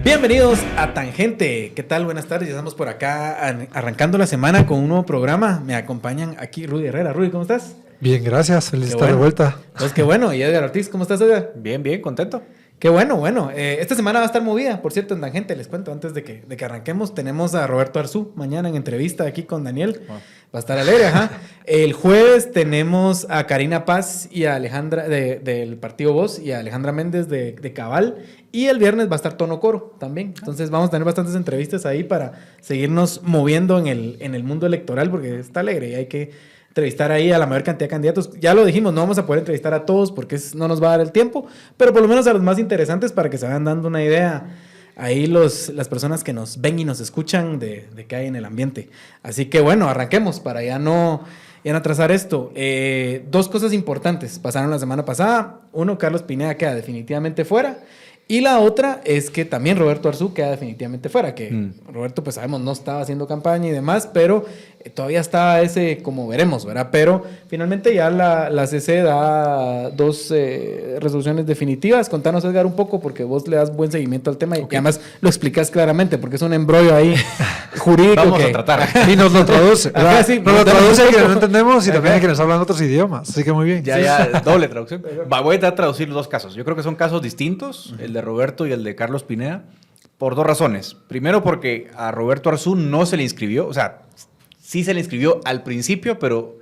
Bienvenidos a Tangente. ¿Qué tal? Buenas tardes. Ya estamos por acá arrancando la semana con un nuevo programa. Me acompañan aquí Rudy Herrera. Rudy, ¿cómo estás? Bien, gracias. Feliz estar bueno. de vuelta. Pues qué bueno. Y Edgar Ortiz, ¿cómo estás, Edgar? Bien, contento. Qué bueno. Esta semana va a estar movida, por cierto, en Tangente. Les cuento, antes de que arranquemos, tenemos a Roberto Arzú mañana en entrevista aquí con Daniel. Wow. Va a estar alegre, ajá. El jueves tenemos a Karina Paz y a Alejandra del Partido Voz y a Alejandra Méndez de Cabal. Y el viernes va a estar Tono Coro también. Entonces vamos a tener bastantes entrevistas ahí para seguirnos moviendo en el mundo electoral, porque está alegre y hay que entrevistar ahí a la mayor cantidad de candidatos. Ya lo dijimos, no vamos a poder entrevistar a todos porque no nos va a dar el tiempo, pero por lo menos a los más interesantes para que se vayan dando una idea ahí las personas que nos ven y nos escuchan de qué hay en el ambiente. Así que bueno, arranquemos para ya no atrasar esto. Dos cosas importantes pasaron la semana pasada. Uno, Carlos Pineda queda definitivamente fuera. Y la otra es que también Roberto Arzú queda definitivamente fuera, que Roberto, pues sabemos, no estaba haciendo campaña y demás, pero todavía está ese, como veremos, ¿verdad? Pero finalmente ya la CC da dos resoluciones definitivas. Contanos, Edgar, un poco, porque vos le das buen seguimiento al tema y además lo explicas claramente, porque es un embrollo ahí jurídico. Vamos a tratar. Y nos lo traduce. Sí, nos lo traduce que no entendemos y también que nos hablan otros idiomas. Así que muy bien. Ya, doble traducción. Voy a traducir los dos casos. Yo creo que son casos distintos, el de Roberto y el de Carlos Pineda, por dos razones. Primero, porque a Roberto Arzú no se le inscribió, o sea, sí se le inscribió al principio, pero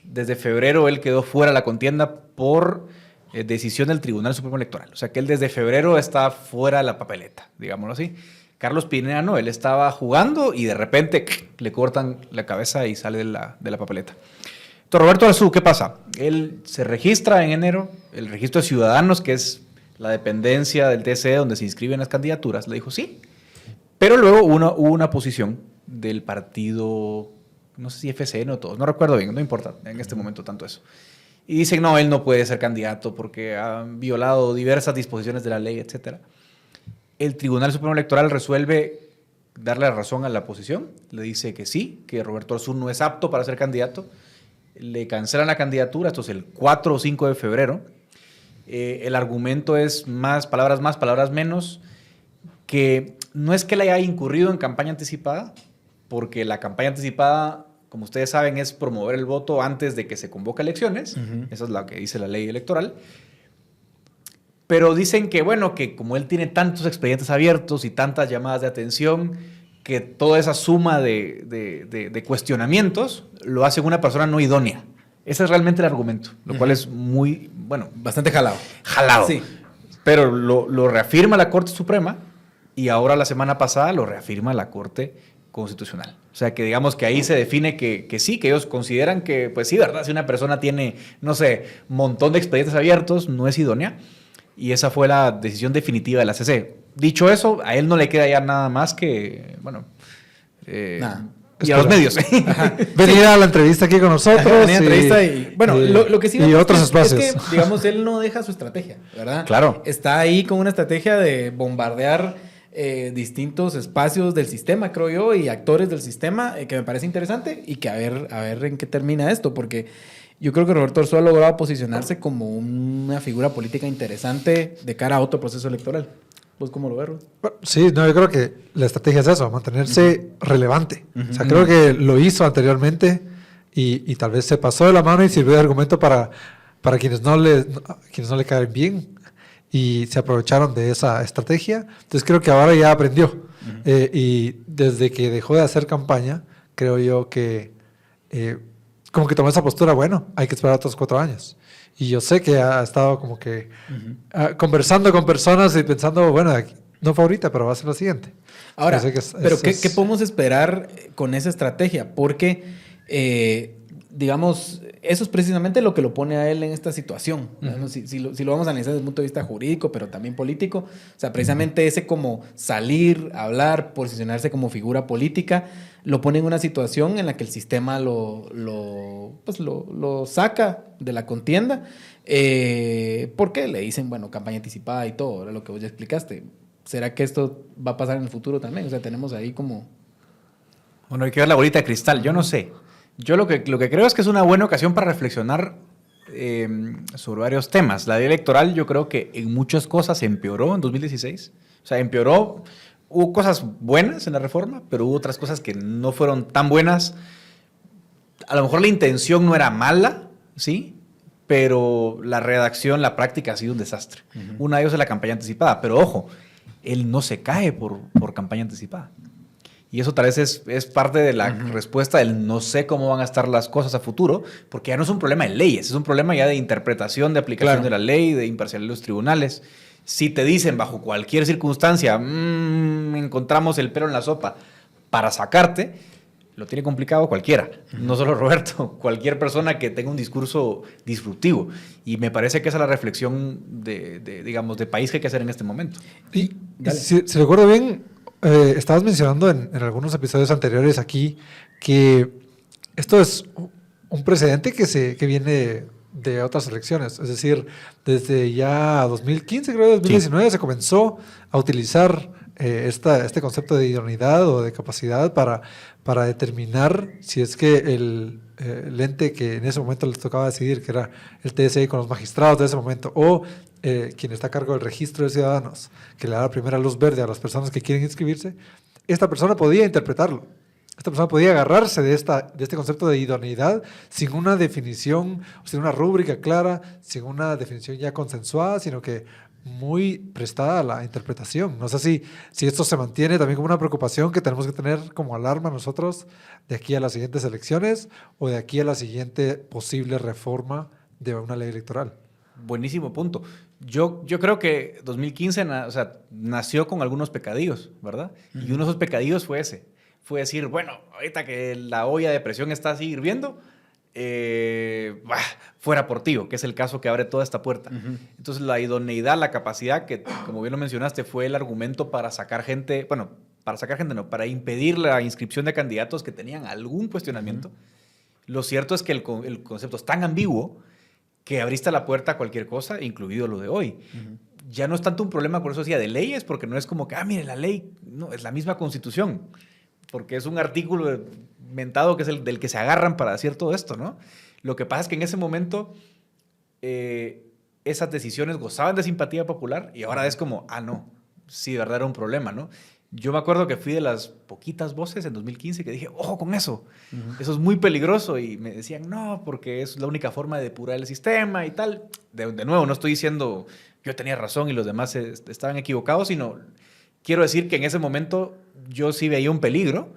desde febrero él quedó fuera de la contienda por decisión del Tribunal Supremo Electoral. O sea, que él desde febrero está fuera de la papeleta, digámoslo así. Carlos Pineda no, él estaba jugando y de repente le cortan la cabeza y sale de la papeleta. Entonces, Roberto Arzú, ¿qué pasa? Él se registra en enero, el registro de ciudadanos, que es la dependencia del TSE donde se inscriben las candidaturas, le dijo sí. Pero luego hubo una posición del partido, no sé si FCN o todos, no recuerdo bien, no importa en este momento tanto eso. Y dicen, no, él no puede ser candidato porque ha violado diversas disposiciones de la ley, etc. El Tribunal Supremo Electoral resuelve darle la razón a la oposición, le dice que sí, que Roberto Arzú no es apto para ser candidato, le cancelan la candidatura, esto es el 4 o 5 de febrero. El argumento es palabras más, palabras menos, que no es que él haya incurrido en campaña anticipada, porque la campaña anticipada, como ustedes saben, es promover el voto antes de que se convoque elecciones. Eso es lo que dice la ley electoral. Pero dicen que, bueno, que como él tiene tantos expedientes abiertos y tantas llamadas de atención, que toda esa suma de cuestionamientos lo hace una persona no idónea. Ese es realmente el argumento, lo cual es muy, bueno... Bastante jalado. Jalado. Sí. Pero lo reafirma la Corte Suprema y ahora la semana pasada lo reafirma la Corte Constitucional. O sea, que digamos que ahí se define que sí, que ellos consideran que, pues sí, ¿verdad? Si una persona tiene, no sé, un montón de expedientes abiertos, no es idónea. Y esa fue la decisión definitiva de la CC. Dicho eso, a él no le queda ya nada más que, bueno... y a los medios. Venir a la entrevista aquí con nosotros. Venir a la entrevista y bueno, lo que sí y otros espacios. Es que, digamos, él no deja su estrategia, ¿verdad? Claro. Está ahí con una estrategia de bombardear distintos espacios del sistema, creo yo, y actores del sistema, que me parece interesante y que a ver en qué termina esto, porque yo creo que Roberto Arzú ha logrado posicionarse como una figura política interesante de cara a otro proceso electoral. ¿Vos cómo lo ves, Rudy? Sí, no, yo creo que la estrategia es eso, mantenerse relevante. O sea, creo que lo hizo anteriormente y tal vez se pasó de la mano y sirvió de argumento para quienes no le caen bien y se aprovecharon de esa estrategia. Entonces creo que ahora ya aprendió. Y desde que dejó de hacer campaña, creo yo que como que tomó esa postura, bueno, hay que esperar otros 4 años. Y yo sé que ha estado como que conversando con personas y pensando, bueno, no fue ahorita, pero va a ser lo siguiente. Ahora, ¿qué podemos esperar con esa estrategia? Porque, digamos, eso es precisamente lo que lo pone a él en esta situación. Si lo vamos a analizar desde el punto de vista jurídico, pero también político, o sea, precisamente ese como salir, hablar, posicionarse como figura política, lo pone en una situación en la que el sistema lo saca de la contienda, porque le dicen, bueno, campaña anticipada y todo, era lo que vos ya explicaste. ¿Será que esto va a pasar en el futuro también? O sea, tenemos ahí como... Bueno, hay que ver la bolita de cristal, yo no sé. Yo lo que creo es que es una buena ocasión para reflexionar sobre varios temas. La ley electoral yo creo que en muchas cosas empeoró en 2016. O sea, empeoró. Hubo cosas buenas en la reforma, pero hubo otras cosas que no fueron tan buenas. A lo mejor la intención no era mala, ¿sí? Pero la redacción, la práctica ha sido un desastre. Una de ellas es la campaña anticipada. Pero ojo, él no se cae por campaña anticipada. Y eso tal vez es parte de la respuesta del no sé cómo van a estar las cosas a futuro, porque ya no es un problema de leyes, es un problema ya de interpretación, de aplicación de la ley, de imparcialidad de los tribunales. Si te dicen bajo cualquier circunstancia, encontramos el pelo en la sopa para sacarte, lo tiene complicado cualquiera, no solo Roberto, cualquier persona que tenga un discurso disruptivo. Y me parece que esa es la reflexión digamos, de país que hay que hacer en este momento. Y si recuerdo bien, estabas mencionando en algunos episodios anteriores aquí que esto es un precedente que viene de otras elecciones. Es decir, desde ya 2015, creo, 2019, se comenzó a utilizar este concepto de idoneidad o de capacidad para determinar si es que el ente que en ese momento les tocaba decidir, que era el TSE con los magistrados de ese momento, o quien está a cargo del registro de ciudadanos, que le da la primera luz verde a las personas que quieren inscribirse, esta persona podía interpretarlo. Esta persona podía agarrarse de este concepto de idoneidad sin una definición, sin una rúbrica clara, sin una definición ya consensuada, sino que muy prestada a la interpretación. No sé si esto se mantiene también como una preocupación que tenemos que tener como alarma nosotros de aquí a las siguientes elecciones o de aquí a la siguiente posible reforma de una ley electoral. Buenísimo punto. Yo creo que 2015 nació con algunos pecadillos, ¿verdad? Y uno de esos pecadillos fue ese. Fue decir, bueno, ahorita que la olla de presión está así hirviendo, fuera Portillo, que es el caso que abre toda esta puerta. Entonces la idoneidad, la capacidad, que como bien lo mencionaste, fue el argumento para sacar gente, bueno, para impedir la inscripción de candidatos que tenían algún cuestionamiento. Lo cierto es que el concepto es tan ambiguo que abriste la puerta a cualquier cosa, incluido lo de hoy. Ya no es tanto un problema, por eso decía, de leyes, porque no es como que, mire, la ley, no, es la misma Constitución, porque es un artículo inventado que es el del que se agarran para decir todo esto, ¿no? Lo que pasa es que en ese momento esas decisiones gozaban de simpatía popular y ahora es como, no, sí, de verdad era un problema, ¿no? Yo me acuerdo que fui de las poquitas voces en 2015 que dije, ojo con eso, eso es muy peligroso, y me decían, no, porque es la única forma de depurar el sistema y tal. De nuevo, no estoy diciendo yo tenía razón y los demás estaban equivocados, sino quiero decir que en ese momento yo sí veía un peligro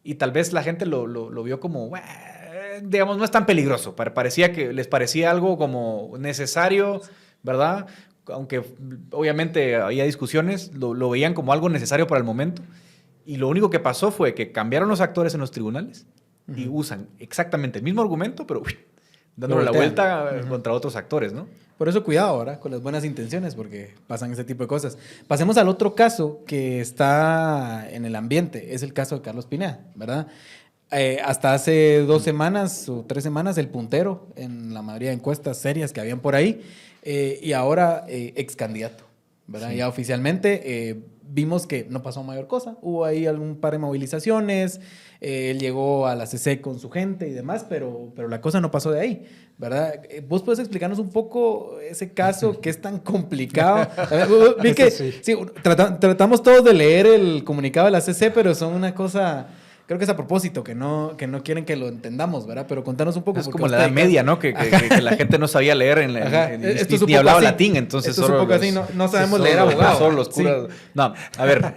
y tal vez la gente lo vio como, digamos, no es tan peligroso. Parecía que les parecía algo como necesario, ¿verdad? Aunque obviamente había discusiones, lo veían como algo necesario para el momento. Y lo único que pasó fue que cambiaron los actores en los tribunales y usan exactamente el mismo argumento, pero dándole la vuelta contra otros actores, ¿no? Por eso cuidado ahora con las buenas intenciones, porque pasan ese tipo de cosas. Pasemos al otro caso que está en el ambiente, es el caso de Carlos Pineda, ¿verdad? Hasta hace 2 semanas o 3 semanas, el puntero en la mayoría de encuestas serias que habían por ahí, y ahora ex candidato, ¿verdad? Sí. Ya oficialmente vimos que no pasó mayor cosa. Hubo ahí algún par de movilizaciones, él llegó a la CC con su gente y demás, pero la cosa no pasó de ahí, ¿verdad? ¿Vos puedes explicarnos un poco ese caso que es tan complicado? Vi que sí, tratamos todos de leer el comunicado de la CC, pero son una cosa... Creo que es a propósito, que no quieren que lo entendamos, ¿verdad? Pero contanos un poco. Es como la Edad Media, ¿no? Que la gente no sabía leer ni hablaba así, latín, entonces esto solo es un poco así, no sabemos leer abogados. Solo los curas. Sí. No, a ver.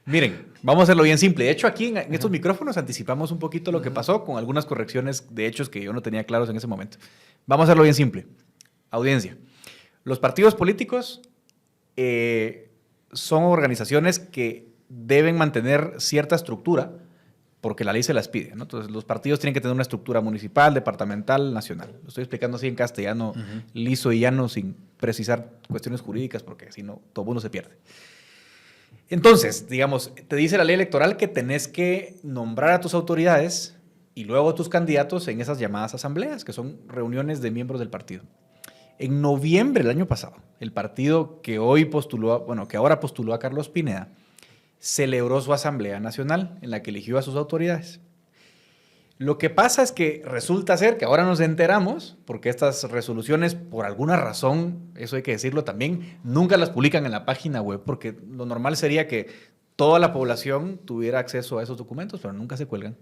Miren, vamos a hacerlo bien simple. De hecho, aquí en estos micrófonos anticipamos un poquito lo que pasó con algunas correcciones de hechos que yo no tenía claros en ese momento. Vamos a hacerlo bien simple. Audiencia. Los partidos políticos son organizaciones que deben mantener cierta estructura porque la ley se las pide, ¿no? Entonces, los partidos tienen que tener una estructura municipal, departamental, nacional. Lo estoy explicando así en castellano, liso y llano, sin precisar cuestiones jurídicas, porque si no, todo mundo se pierde. Entonces, digamos, te dice la ley electoral que tenés que nombrar a tus autoridades y luego a tus candidatos en esas llamadas asambleas, que son reuniones de miembros del partido. En noviembre del año pasado, el partido que ahora postuló a Carlos Pineda, celebró su Asamblea Nacional en la que eligió a sus autoridades. Lo que pasa es que resulta ser que ahora nos enteramos, porque estas resoluciones, por alguna razón, eso hay que decirlo también, nunca las publican en la página web, porque lo normal sería que toda la población tuviera acceso a esos documentos, pero nunca se cuelgan.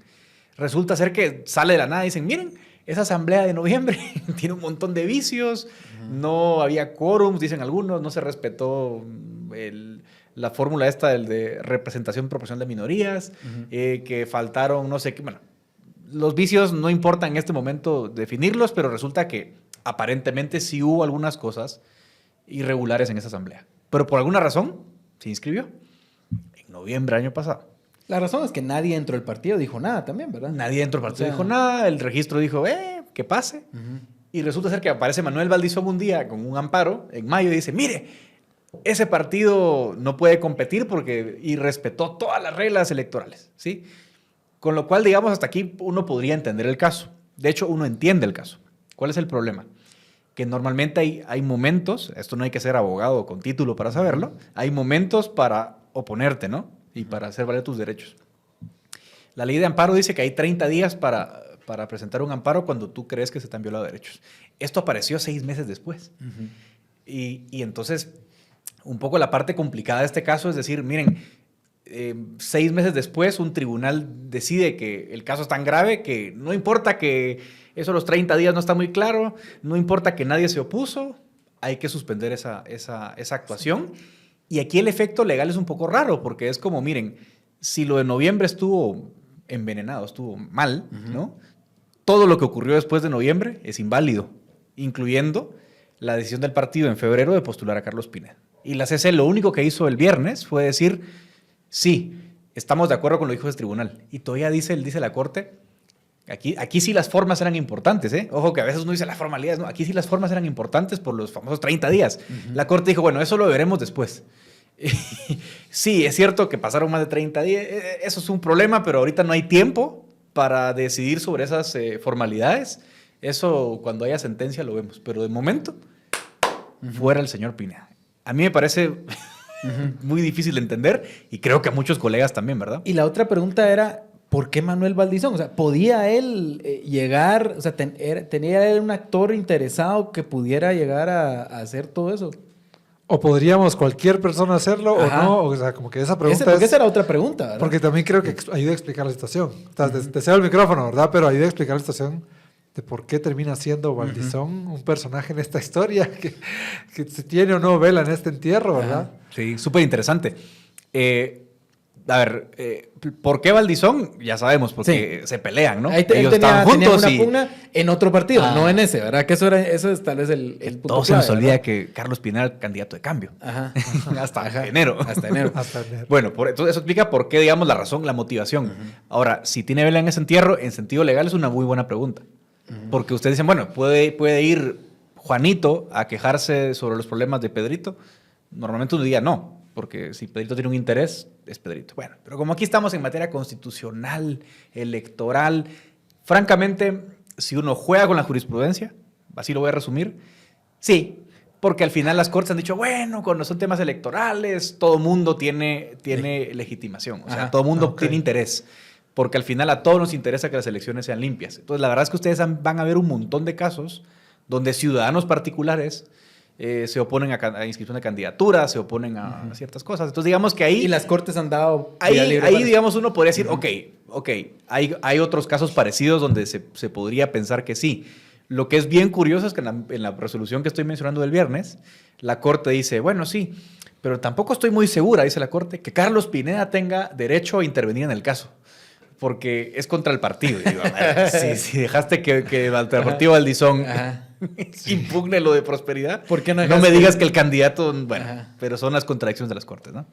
Resulta ser que sale de la nada y dicen, miren, esa asamblea de noviembre tiene un montón de vicios, no había quórums, dicen algunos, no se respetó la fórmula esta del de representación proporcional de minorías, que faltaron no sé qué, bueno, los vicios no importa en este momento definirlos, pero resulta que aparentemente sí hubo algunas cosas irregulares en esa asamblea. Pero por alguna razón se inscribió en noviembre del año pasado. La razón es que nadie dentro del partido dijo nada también, ¿verdad? Nadie dentro del partido dijo nada, el registro dijo, que pase. Y resulta ser que aparece Manuel Valdizón un día con un amparo en mayo y dice, mire, ese partido no puede competir porque irrespetó todas las reglas electorales, ¿sí? Con lo cual, digamos, hasta aquí uno podría entender el caso. De hecho, uno entiende el caso. ¿Cuál es el problema? Que normalmente hay momentos, esto no hay que ser abogado con título para saberlo, hay momentos para oponerte, ¿no? Y para hacer valer tus derechos. La ley de amparo dice que hay 30 días para presentar un amparo cuando tú crees que se te han violado derechos. Esto apareció 6 meses después. Y entonces, un poco la parte complicada de este caso es decir, miren, 6 meses después un tribunal decide que el caso es tan grave que no importa que eso los 30 días no está muy claro, no importa que nadie se opuso, hay que suspender esa actuación. Y aquí el efecto legal es un poco raro porque es como, miren, si lo de noviembre estuvo envenenado, estuvo mal, ¿no? Todo lo que ocurrió después de noviembre es inválido, incluyendo la decisión del partido en febrero de postular a Carlos Pineda. Y la CC lo único que hizo el viernes fue decir, sí, estamos de acuerdo con lo que dijo ese tribunal. Y todavía dice la Corte, aquí sí las formas eran importantes, ¿eh? Ojo que a veces uno dice las formalidades, no, aquí sí las formas eran importantes por los famosos 30 días. La Corte dijo, bueno, eso lo veremos después. Sí, es cierto que pasaron más de 30 días, eso es un problema, pero ahorita no hay tiempo para decidir sobre esas formalidades. Eso cuando haya sentencia lo vemos, pero de momento, fuera el señor Pineda. A mí me parece muy difícil de entender y creo que a muchos colegas también, ¿verdad? Y la otra pregunta era, ¿por qué Manuel Valdizón? O sea, ¿podía él llegar, o sea, tenía él un actor interesado que pudiera llegar a hacer todo eso? ¿O podríamos cualquier persona hacerlo o no? O sea, como que esa pregunta esa era otra pregunta, ¿verdad? Porque también creo que ayuda a explicar la situación. O sea, te cedo el micrófono, ¿verdad? Pero ayuda a explicar la situación de por qué termina siendo Valdizón un personaje en esta historia que se tiene o no vela en este entierro, ¿verdad? Sí, súper interesante. A ver, ¿por qué Valdizón? Ya sabemos, porque se pelean, ¿no? Ellos estaban juntos una pugna en otro partido, no en ese, ¿verdad? Que eso es tal vez el punto todo clave, se nos olvida que Carlos Pineda era candidato de cambio. Hasta enero. Hasta enero. Bueno, entonces eso explica por qué, digamos, la razón, la motivación. Ahora, si tiene vela en ese entierro, en sentido legal es una muy buena pregunta. Porque ustedes dicen, bueno, ¿puede ir Juanito a quejarse sobre los problemas de Pedrito? Normalmente uno diría no. Porque si Pedrito tiene un interés, es Pedrito. Bueno, pero como aquí estamos en materia constitucional, electoral, francamente, si uno juega con la jurisprudencia, así lo voy a resumir, sí, porque al final las cortes han dicho, bueno, cuando son temas electorales, todo mundo tiene legitimación, o sea, todo mundo tiene interés, porque al final a todos nos interesa que las elecciones sean limpias. Entonces, la verdad es que ustedes van a ver un montón de casos donde ciudadanos particulares se oponen a inscripción de candidatura, se oponen a ciertas cosas. Entonces, digamos que ahí... Y las cortes han dado... Ahí digamos, uno podría decir, ok, hay otros casos parecidos donde se podría pensar que sí. Lo que es bien curioso es que en la resolución que estoy mencionando del viernes, la Corte dice, bueno, sí, pero tampoco estoy muy segura, dice la Corte, que Carlos Pineda tenga derecho a intervenir en el caso. Porque es contra el partido. Y digo, si dejaste que el partido Valdizón impugne lo de prosperidad, ¿por qué no me digas que el candidato... Bueno, pero son las contradicciones de las cortes, ¿no?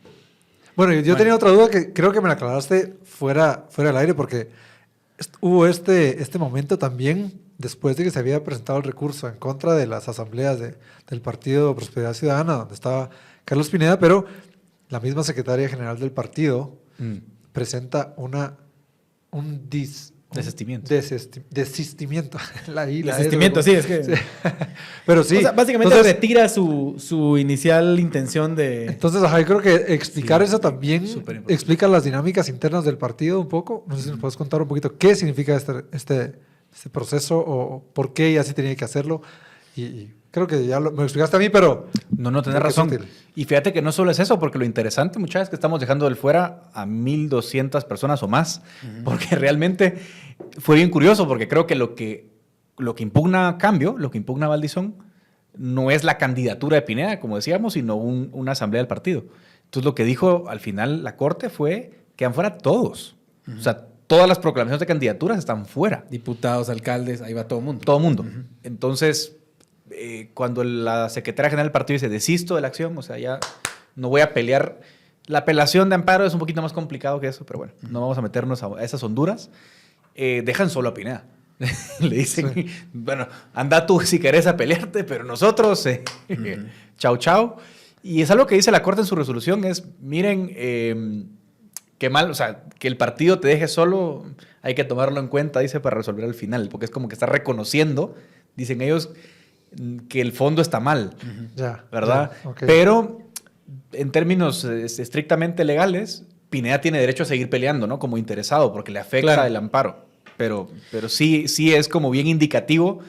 Bueno, yo tenía otra duda que creo que me la aclaraste fuera del aire porque hubo este momento también después de que se había presentado el recurso en contra de las asambleas del Partido Prosperidad Ciudadana, donde estaba Carlos Pineda, pero la misma secretaria general del partido presenta un Desistimiento. Desistimiento. La I, la Desistimiento, S, sí, es que... sí. Pero sí. O sea, básicamente entonces, retira su inicial intención de... Entonces, ajá, yo creo que explicar Sí, eso también súper importante. explica las dinámicas internas del partido un poco. No sé si nos puedes contar un poquito qué significa este proceso o por qué ya sí tenía que hacerlo. Y creo que ya me lo explicaste a mí, pero... No, tenés creo que es razón. útil. Y fíjate que no solo es eso, porque lo interesante, muchachos, es que estamos dejando del fuera a 1,200 personas o más, porque realmente fue bien curioso, porque creo que lo que impugna Cambio, lo que impugna Valdizón, no es la candidatura de Pineda, como decíamos, sino una asamblea del partido. Entonces, lo que dijo al final la Corte fue que han fuera todos. O sea, todas las proclamaciones de candidaturas están fuera. Diputados, alcaldes, ahí va todo el mundo. Todo mundo. Entonces, cuando la secretaria general del partido dice desisto de la acción, o sea, ya no voy a pelear. La apelación de amparo es un poquito más complicado que eso, pero bueno, no vamos a meternos a esas honduras. Dejan solo a Pineda. Le dicen, Sí. bueno, anda tú si querés a pelearte, pero nosotros, chau, chau. Y es algo que dice la Corte en su resolución, es, miren, qué mal, o sea, que el partido te deje solo, hay que tomarlo en cuenta, dice, para resolver al final, porque es como que está reconociendo, dicen ellos, que el fondo está mal, Ya. ¿verdad? Ya, ok. Pero en términos estrictamente legales, Pineda tiene derecho a seguir peleando, ¿no? Como interesado, porque le afecta Claro. el amparo. Pero sí es como bien indicativo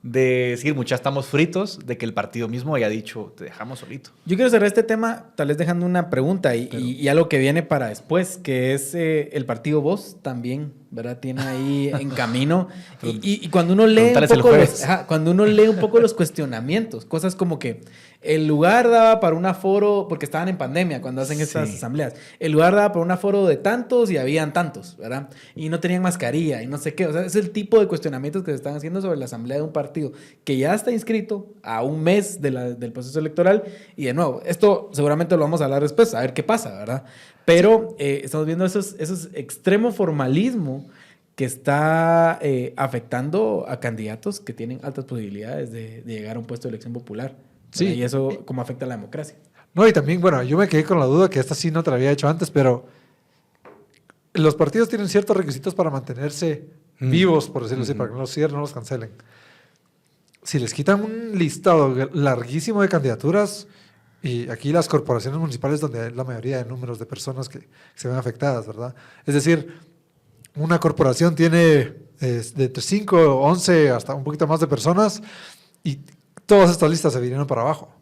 de decir, muchas estamos fritos, de que el partido mismo haya dicho, te dejamos solito. Yo quiero cerrar este tema tal vez dejando una pregunta y algo que viene para después, que es el partido Voz también, ¿verdad? Tiene ahí en camino. Y cuando uno lee un Preguntarles el poco jueves. cuando uno lee un poco los cuestionamientos, cosas como que el lugar daba para un aforo, porque estaban en pandemia cuando hacen estas Sí. asambleas, el lugar daba para un aforo de tantos y habían tantos, ¿verdad? Y no tenían mascarilla y no sé qué. O sea, es el tipo de cuestionamientos que se están haciendo sobre la asamblea de un partido que ya está inscrito a un mes del proceso electoral. Y de nuevo, esto seguramente lo vamos a hablar después, a ver qué pasa, ¿verdad? Pero estamos viendo esos extremo formalismo que está afectando a candidatos que tienen altas posibilidades de llegar a un puesto de elección popular. Sí. ¿Verdad? Y eso cómo afecta a la democracia. No, y también, bueno, yo me quedé con la duda que esta sí no te la había hecho antes, pero los partidos tienen ciertos requisitos para mantenerse vivos, por decirlo así, para que no los cierren, no los cancelen. Si les quitan un listado larguísimo de candidaturas, y aquí las corporaciones municipales donde hay la mayoría de números de personas que se ven afectadas, ¿verdad? Es decir, una corporación tiene de entre 5, 11 hasta un poquito más de personas y todas estas listas se vinieron para abajo.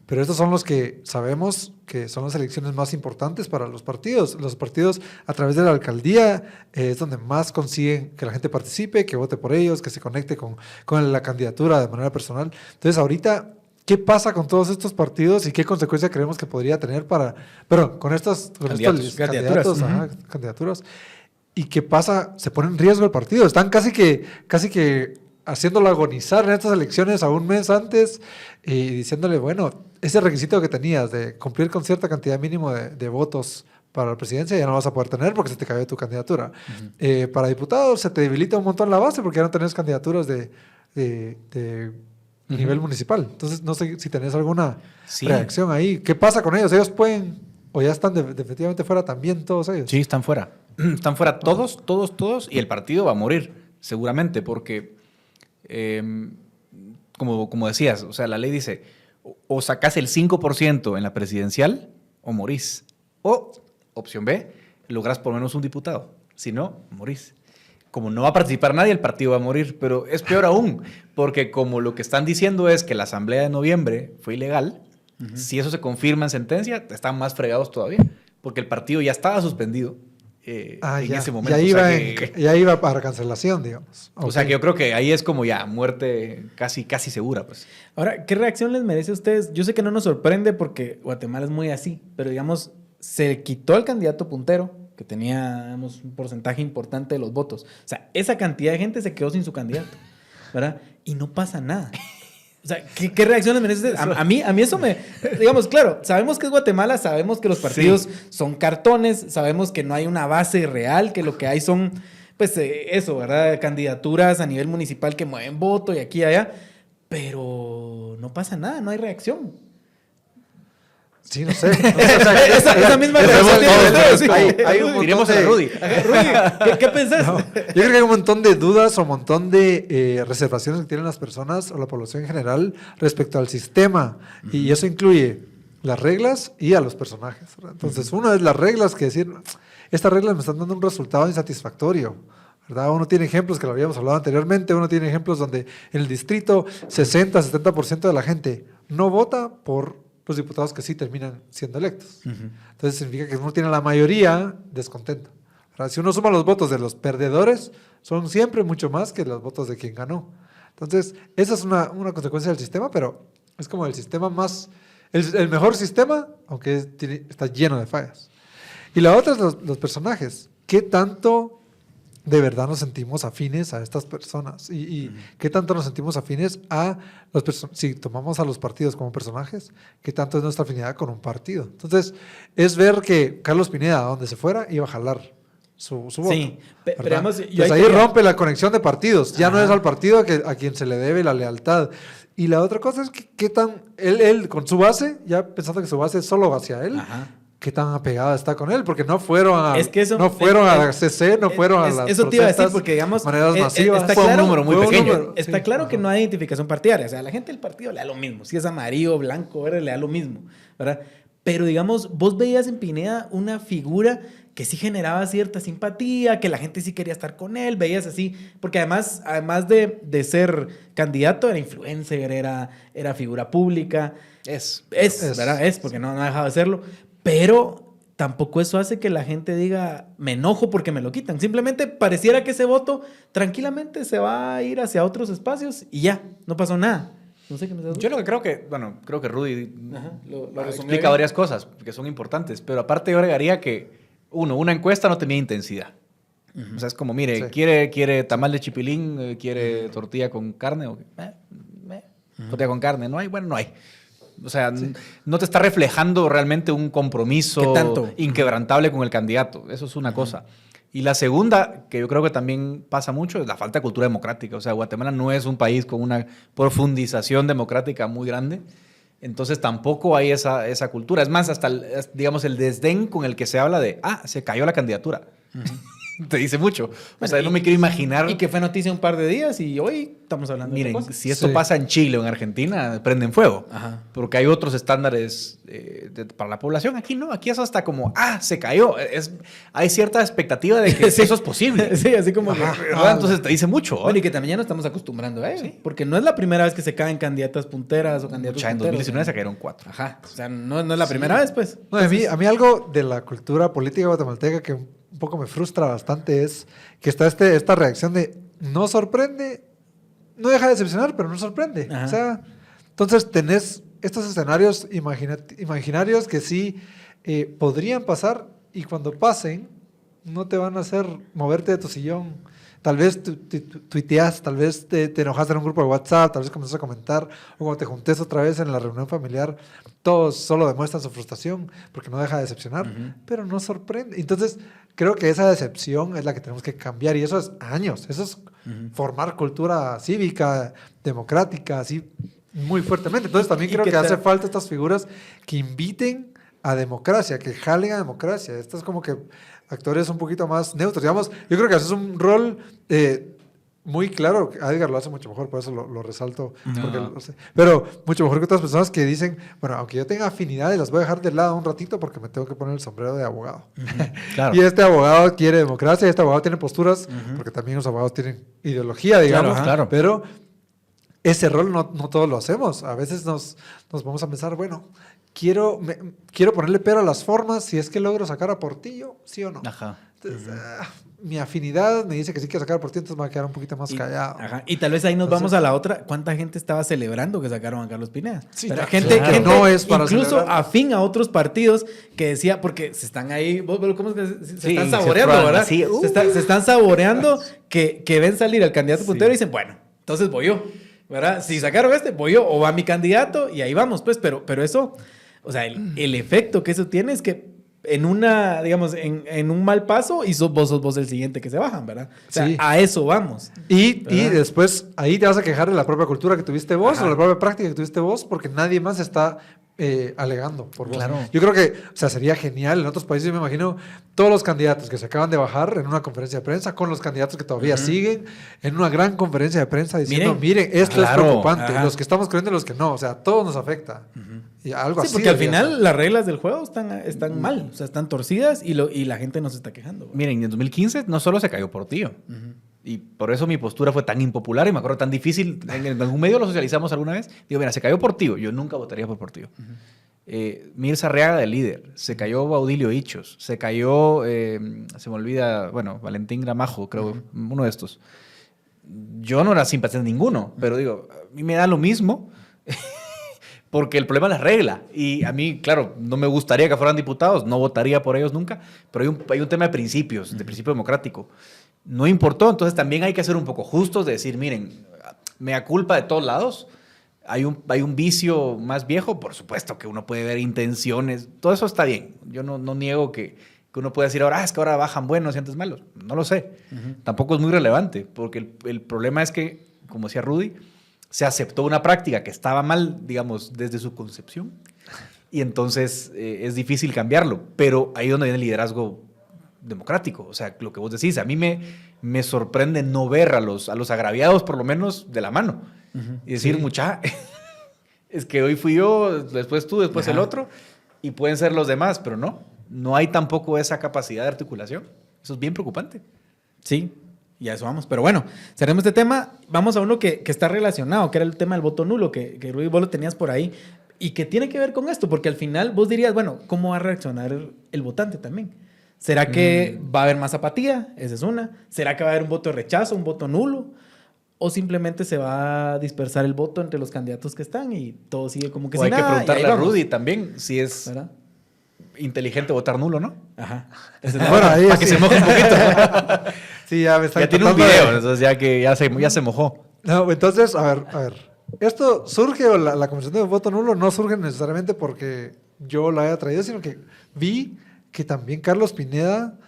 Pero estos son los que sabemos que son las elecciones más importantes para los partidos. Los partidos a través de la alcaldía es donde más consiguen que la gente participe, que vote por ellos, que se conecte con la candidatura de manera personal. Entonces ahorita, ¿qué pasa con todos estos partidos y qué consecuencia creemos que podría tener con estos Candidaturas. candidaturas? ¿Y qué pasa? Se pone en riesgo el partido. Están casi que haciéndolo agonizar en estas elecciones a un mes antes y diciéndole, bueno, ese requisito que tenías de cumplir con cierta cantidad mínimo de votos para la presidencia ya no vas a poder tener porque se te cayó tu candidatura. Para diputados se te debilita un montón la base porque ya no tenés candidaturas de nivel municipal. Entonces, no sé si tenés alguna reacción ahí. ¿Qué pasa con ellos? ¿Ellos pueden o ya están definitivamente fuera también todos ellos? Sí, están fuera. Están fuera todos, y el partido va a morir, seguramente, porque, como decías, o sea, la ley dice, o sacás el 5% en la presidencial o morís. O, opción B, lográs por lo menos un diputado. Si no, morís. Como no va a participar nadie, el partido va a morir. Pero es peor aún, porque como lo que están diciendo es que la asamblea de noviembre fue ilegal, si eso se confirma en sentencia, están más fregados todavía, porque el partido ya estaba suspendido en ese momento. Ya iba para cancelación, digamos. O sea que yo creo que ahí es como ya muerte casi segura, pues. Ahora, ¿qué reacción les merece a ustedes? Yo sé que no nos sorprende porque Guatemala es muy así, pero digamos, se quitó al candidato puntero, que tenía, digamos, un porcentaje importante de los votos. O sea, esa cantidad de gente se quedó sin su candidato, ¿verdad? Y no pasa nada. O sea, ¿qué reacciones merece usted? A mí eso me... Digamos, claro, sabemos que es Guatemala, sabemos que los partidos son cartones, sabemos que no hay una base real, que lo que hay son, pues, eso, ¿verdad? Candidaturas a nivel municipal que mueven voto y aquí y allá, pero no pasa nada, no hay reacción. Sí, no sé. O sea, esa misma esa- reacción tiene esa- usted, hay un montón Tiremos a de- Rudy. Rudy, ¿qué pensás? No, yo creo que hay un montón de dudas o un montón de reservaciones que tienen las personas o la población en general respecto al sistema. Y eso incluye las reglas y a los personajes, ¿verdad? Entonces, una es las reglas, que decir, estas reglas me están dando un resultado insatisfactorio, ¿verdad? Uno tiene ejemplos que lo habíamos hablado anteriormente, uno tiene ejemplos donde en el distrito 60-70% de la gente no vota por los diputados que sí terminan siendo electos. Entonces significa que uno tiene la mayoría descontenta. ¿Verdad? Si uno suma los votos de los perdedores, son siempre mucho más que los votos de quien ganó. Entonces, esa es una consecuencia del sistema, pero es como el sistema más, el mejor sistema, aunque está lleno de fallas. Y la otra es los personajes. ¿Qué tanto de verdad nos sentimos afines a estas personas? Y qué tanto nos sentimos afines a los personajes. Si tomamos a los partidos como personajes, ¿qué tanto es nuestra afinidad con un partido? Entonces, es ver que Carlos Pineda, a donde se fuera, iba a jalar su voto. Sí, pero ¿verdad? además, yo Entonces, ahí ahí quería- rompe la conexión de partidos. Ya no Ajá. es al partido a quien se le debe la lealtad. Y la otra cosa es que qué tan él con su base, ya pensando que su base es solo hacia él, Ajá. qué tan apegada está con él, porque no fueron a, Es que eso- no fueron a la es- CC, no fueron a las eso te iba a decir, protestas porque digamos, de maneras masivas. está Fue un claro, número muy fue un pequeño. número. Está Sí, claro que ajá. no hay identificación partidaria. O sea, a la gente del partido le da lo mismo. Si es amarillo, blanco, verde, le da lo mismo, ¿verdad? Pero digamos, vos veías en Pineda una figura que sí generaba cierta simpatía, que la gente sí quería estar con él, veías así, porque además de ser candidato, era influencer, era figura pública. Es. ¿Verdad? Es, porque no ha dejado de serlo. Pero tampoco eso hace que la gente diga, me enojo porque me lo quitan. Simplemente pareciera que ese voto tranquilamente se va a ir hacia otros espacios y ya, no pasó nada. No sé qué me estás Yo lo que creo que, bueno, creo que Rudy Ajá, lo resumió explica bien. varias cosas que son importantes, pero aparte yo agregaría que, una encuesta no tenía intensidad. O sea, es como, mire, Sí. quiere tamal de chipilín, quiere tortilla con carne, o tortilla con carne, no hay, bueno, no hay. O sea, no te está reflejando realmente un compromiso ¿Qué tanto? inquebrantable con el candidato. Eso es una cosa. Y la segunda, que yo creo que también pasa mucho, es la falta de cultura democrática. O sea, Guatemala no es un país con una profundización democrática muy grande. Entonces tampoco hay esa cultura. Es más, hasta, digamos, el desdén con el que se habla de, se cayó la candidatura. Te dice mucho. O sea, Bueno, no me quiero imaginar. Y que fue noticia un par de días y hoy estamos hablando de Miren, otra cosa. si esto Sí. pasa en Chile o en Argentina, prenden fuego. Ajá. Porque hay otros estándares para la población. Aquí no, aquí es hasta como, se cayó. Hay cierta expectativa de que Sí. eso es posible. Sí, así como que... ¿Verdad? Entonces te dice mucho. Bueno, y que también ya nos estamos acostumbrando a eso. Porque no es la primera vez que se caen candidatas punteras o candidatos En punteros. 2019 se cayeron 4. Ajá. O sea, no es la primera vez, pues. No, a mí algo de la cultura política guatemalteca que un poco me frustra bastante es que está esta reacción de no sorprende, no deja de decepcionar, pero no sorprende. Ajá. O sea, entonces tenés estos escenarios imaginarios que sí podrían pasar y cuando pasen no te van a hacer moverte de tu sillón. Tal vez tuiteas, tal vez te enojas en un grupo de WhatsApp, tal vez comienzas a comentar, o cuando te juntes otra vez en la reunión familiar, todos solo demuestran su frustración porque no deja de decepcionar, pero no sorprende. Entonces, creo que esa decepción es la que tenemos que cambiar y eso es años, eso es formar cultura cívica, democrática, así muy fuertemente. Entonces, también Y creo que que hace falta estas figuras que inviten a democracia, que jalen a democracia. Esto es como que actores un poquito más neutros. Digamos, yo creo que haces un rol muy claro. Edgar lo hace mucho mejor, por eso lo resalto. Porque lo sé. Pero mucho mejor que otras personas que dicen, bueno, aunque yo tenga afinidades, las voy a dejar de lado un ratito porque me tengo que poner el sombrero de abogado. Claro. Y este abogado quiere democracia, este abogado tiene posturas, porque también los abogados tienen ideología, digamos. Claro, claro. Pero ese rol no todos lo hacemos. A veces nos vamos a pensar, bueno, quiero ponerle pero a las formas si es que logro sacar a Portillo, sí o no. Ajá. Entonces, mi afinidad me dice que sí quiero sacar a Portillo, entonces me voy a quedar un poquito más callado. Ajá. Y tal vez ahí nos Entonces- vamos a la otra. ¿Cuánta gente estaba celebrando que sacaron a Carlos Pineda? Sí, Pero claro. gente Claro. No es para incluso celebrar. afín a otros partidos que decía, porque se están ahí, ¿cómo es que se Sí, están se saboreando, prueban verdad? así, Se están saboreando que ven salir al candidato puntero y dicen, bueno, entonces voy yo, ¿verdad? Si sacaron voy yo, o va mi candidato y ahí vamos, pues, pero eso, o sea, el efecto que eso tiene es que en una, digamos, en un mal paso y sos vos el siguiente que se bajan, ¿verdad? O sea, Sí. a eso vamos. Y ¿Verdad? después ahí te vas a quejar de la propia cultura que tuviste vos Ajá. o la propia práctica que tuviste vos porque nadie más está alegando por vos. Claro. Yo creo que, o sea, sería genial. En otros países, yo me imagino, todos los candidatos que se acaban de bajar en una conferencia de prensa, con los candidatos que todavía siguen, en una gran conferencia de prensa diciendo, miren esto es preocupante. Los que estamos creyendo y los que no. O sea, a todos nos afecta. Y algo así. Porque al final las reglas del juego están mal, o sea, están torcidas y la gente nos está quejando. Miren, en 2015 no solo se cayó Portillo. Y por eso mi postura fue tan impopular y me acuerdo tan difícil. En algún medio lo socializamos alguna vez. Digo, mira, se cayó Portillo. Yo nunca votaría por Portillo. Mirza Arriaga de líder. Se cayó Baudilio Hichos. Se cayó, se me olvida, bueno, Valentín Gramajo, creo, uno de estos. Yo no era simpatizante de ninguno, pero digo, a mí me da lo mismo. Porque el problema es la regla. Y a mí, claro, no me gustaría que fueran diputados. No votaría por ellos nunca. Pero hay un tema de principios, de principio democrático. No importó, entonces también hay que ser un poco justos de decir, miren, mea culpa de todos lados. Hay un vicio más viejo, por supuesto que uno puede ver intenciones, todo eso está bien. Yo no niego que uno puede decir ahora, es que ahora bajan buenos y antes malos. No lo sé. Tampoco es muy relevante, porque el problema es que, como decía Rudy, se aceptó una práctica que estaba mal, digamos, desde su concepción, y entonces es difícil cambiarlo, pero ahí es donde viene el liderazgo democrático. O sea, lo que vos decís, a mí me sorprende no ver a los agraviados, por lo menos, de la mano. Y decir, mucha, es que hoy fui yo, después tú, después el otro, y pueden ser los demás, pero no hay tampoco esa capacidad de articulación. Eso es bien preocupante. Sí, y a eso vamos. Pero bueno, cerremos este tema. Vamos a uno que está relacionado, que era el tema del voto nulo, que Rudy, vos lo tenías por ahí, y que tiene que ver con esto, porque al final vos dirías, bueno, ¿cómo va a reaccionar el votante también? ¿Será que va a haber más apatía? Esa es una. ¿Será que va a haber un voto de rechazo, un voto nulo? ¿O simplemente se va a dispersar el voto entre los candidatos que están y todo sigue como que o sin hay nada? Que preguntarle a Rudy también si es ¿verdad? Inteligente votar nulo, ¿no? Ajá. Bueno, ahí para que se moje un poquito. Sí, ya me está Ya tiene un video, entonces ya se mojó. No, entonces, a ver. Esto surge, o la conversación de voto nulo no surge necesariamente porque yo la haya traído, sino que vi que también Carlos Pineda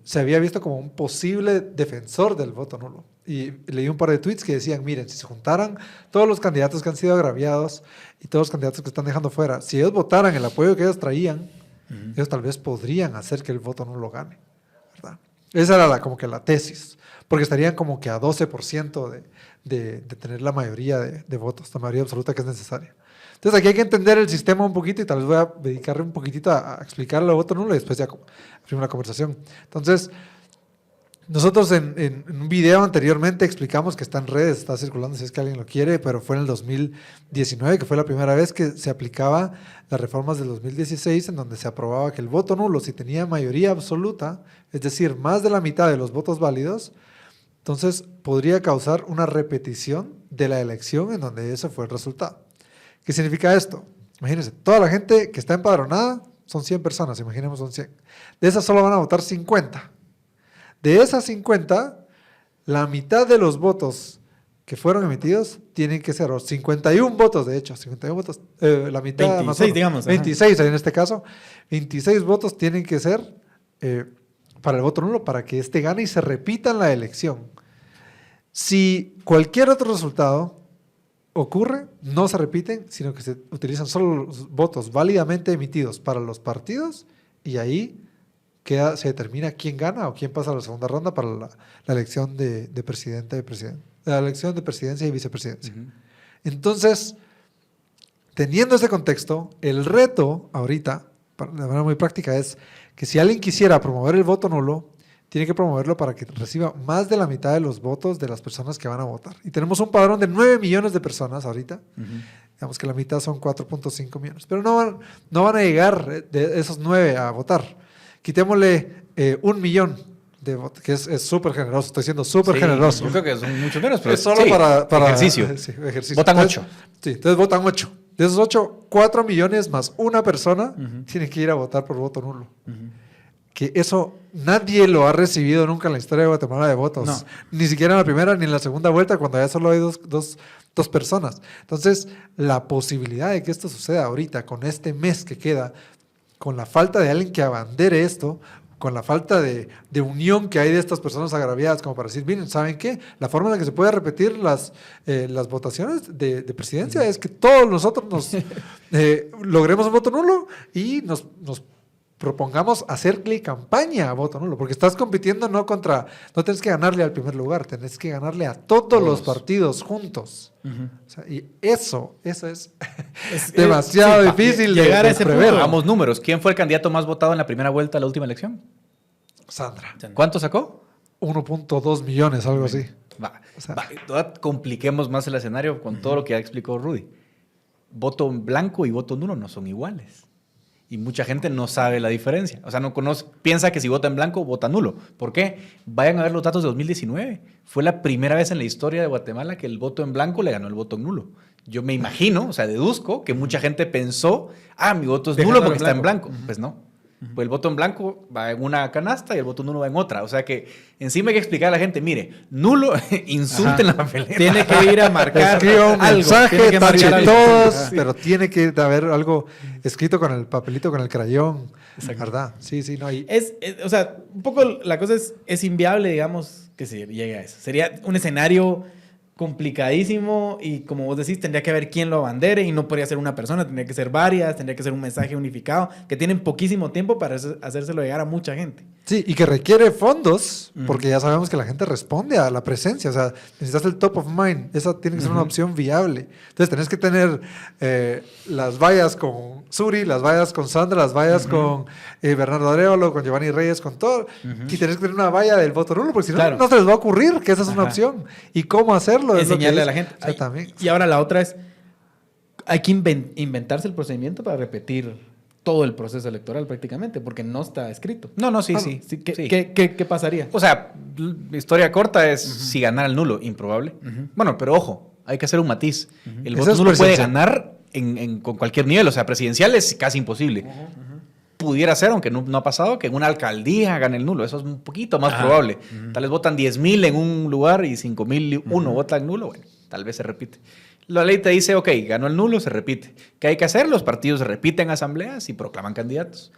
se había visto como un posible defensor del voto nulo. Y leí un par de tweets que decían, miren, si se juntaran todos los candidatos que han sido agraviados y todos los candidatos que están dejando fuera, si ellos votaran el apoyo que ellos traían, ellos tal vez podrían hacer que el voto nulo gane, ¿verdad? Esa era como que la tesis, porque estarían como que a 12% de tener la mayoría de votos, la mayoría absoluta que es necesaria. Entonces aquí hay que entender el sistema un poquito y tal vez voy a dedicarle un poquitito a explicarle el voto nulo y después ya abrimos la conversación. Entonces, nosotros en un video anteriormente explicamos que está en redes, está circulando si es que alguien lo quiere, pero fue en el 2019, que fue la primera vez que se aplicaba las reformas del 2016, en donde se aprobaba que el voto nulo, si tenía mayoría absoluta, es decir, más de la mitad de los votos válidos, entonces podría causar una repetición de la elección en donde ese fue el resultado. ¿Qué significa esto? Imagínense, toda la gente que está empadronada son 100 personas, imaginemos son 100. De esas solo van a votar 50. De esas 50, la mitad de los votos que fueron emitidos tienen que ser, o 51 votos de hecho, 51 votos, la mitad 26, más o menos, digamos. 26 en este caso, 26 votos tienen que ser para el voto nulo, para que este gane y se repita en la elección. Si cualquier otro resultado ocurre, no se repiten, sino que se utilizan solo los votos válidamente emitidos para los partidos y ahí se determina quién gana o quién pasa a la segunda ronda para la elección de presidente, la elección de presidencia y vicepresidencia. Entonces, teniendo ese contexto, el reto ahorita, de manera muy práctica, es que si alguien quisiera promover el voto nulo, tiene que promoverlo para que reciba más de la mitad de los votos de las personas que van a votar. Y tenemos un padrón de 9 millones de personas ahorita. Digamos que la mitad son 4.5 millones. Pero no van a llegar de esos 9 a votar. Quitémosle 1 millón de votos, que es súper generoso. Estoy siendo súper generoso. Yo creo que son muchos menos, pero es solo sí, para ejercicio. Sí, ejercicio. Votan entonces, 8. Sí, entonces votan 8. De esos 8, 4 millones más una persona tiene que ir a votar por voto nulo. Que eso nadie lo ha recibido nunca en la historia de Guatemala de votos. No. Ni siquiera en la primera ni en la segunda vuelta, cuando ya solo hay dos personas. Entonces, la posibilidad de que esto suceda ahorita, con este mes que queda, con la falta de alguien que abandere esto, con la falta de unión que hay de estas personas agraviadas, como para decir, miren, ¿saben qué? La forma en la que se puede repetir las votaciones de presidencia es que todos nosotros nos logremos un voto nulo y nos propongamos hacerle campaña a voto nulo, porque estás compitiendo no tienes que ganarle al primer lugar, tenés que ganarle a todos los partidos juntos. O sea, y eso es demasiado difícil llegar a ese prever. punto. Hagamos números. ¿Quién fue el candidato más votado en la primera vuelta de la última elección? Sandra. ¿Cuánto sacó? 1.2 millones, algo así. Compliquemos más el escenario con todo lo que ya explicó Rudy. Voto en blanco y voto nulo no son iguales. Y mucha gente no sabe la diferencia. O sea, piensa que si vota en blanco, vota nulo. ¿Por qué? Vayan a ver los datos de 2019. Fue la primera vez en la historia de Guatemala que el voto en blanco le ganó el voto en nulo. Yo me imagino, o sea, deduzco que mucha gente pensó, mi voto es nulo porque está en blanco. Pues no. Pues el voto en blanco va en una canasta y el voto nulo va en otra. O sea que encima hay que explicar a la gente, mire, nulo, insulten la papeleta. Tiene que ir a marcar Escriba un algo. mensaje, tache algo. todos, pero tiene que haber algo escrito con el papelito, con el crayón. ¿Verdad? Sí, no. O sea, un poco la cosa es inviable, digamos, que se llegue a eso. Sería un escenario complicadísimo y, como vos decís, tendría que haber quién lo abandere y no podría ser una persona, tendría que ser varias, tendría que ser un mensaje unificado, que tienen poquísimo tiempo para hacérselo llegar a mucha gente. Sí, y que requiere fondos, porque ya sabemos que la gente responde a la presencia. O sea, necesitas el top of mind. Esa tiene que ser una opción viable. Entonces, tenés que tener las vallas con Suri, las vallas con Sandra, las vallas con Bernardo Arevalo, con Giovanni Reyes, con todo. Y tenés que tener una valla del voto nulo, porque si no, no se les va a ocurrir que esa es una opción. ¿Y cómo hacerlo? Enseñarle a la gente. O sea, también. Y ahora la otra es, hay que inventarse el procedimiento para repetir todo el proceso electoral prácticamente, porque no está escrito. No, sí. ¿Qué pasaría? O sea, historia corta es si ganara el nulo, improbable. Bueno, pero ojo, hay que hacer un matiz. El voto nulo puede ganar con cualquier nivel, o sea, presidencial es casi imposible. Pudiera ser, aunque no ha pasado, que en una alcaldía gane el nulo. Eso es un poquito más probable. Tal vez votan 10,000 en un lugar y 5,000 uno vota en nulo. Bueno, tal vez se repite. La ley te dice, ok, ganó el nulo, se repite. ¿Qué hay que hacer? Los partidos repiten asambleas y proclaman candidatos.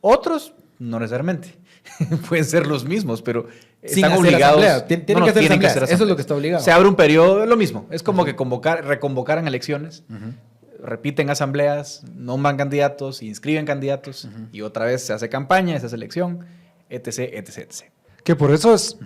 Otros, no necesariamente. Pueden ser los mismos, pero están obligados. Tienen que hacer asambleas. Eso es lo que está obligado. Se abre un periodo, lo mismo. Es como que reconvocaran elecciones. Repiten asambleas, nombran candidatos, inscriben candidatos y otra vez se hace campaña, se hace elección, etc. Que por eso es,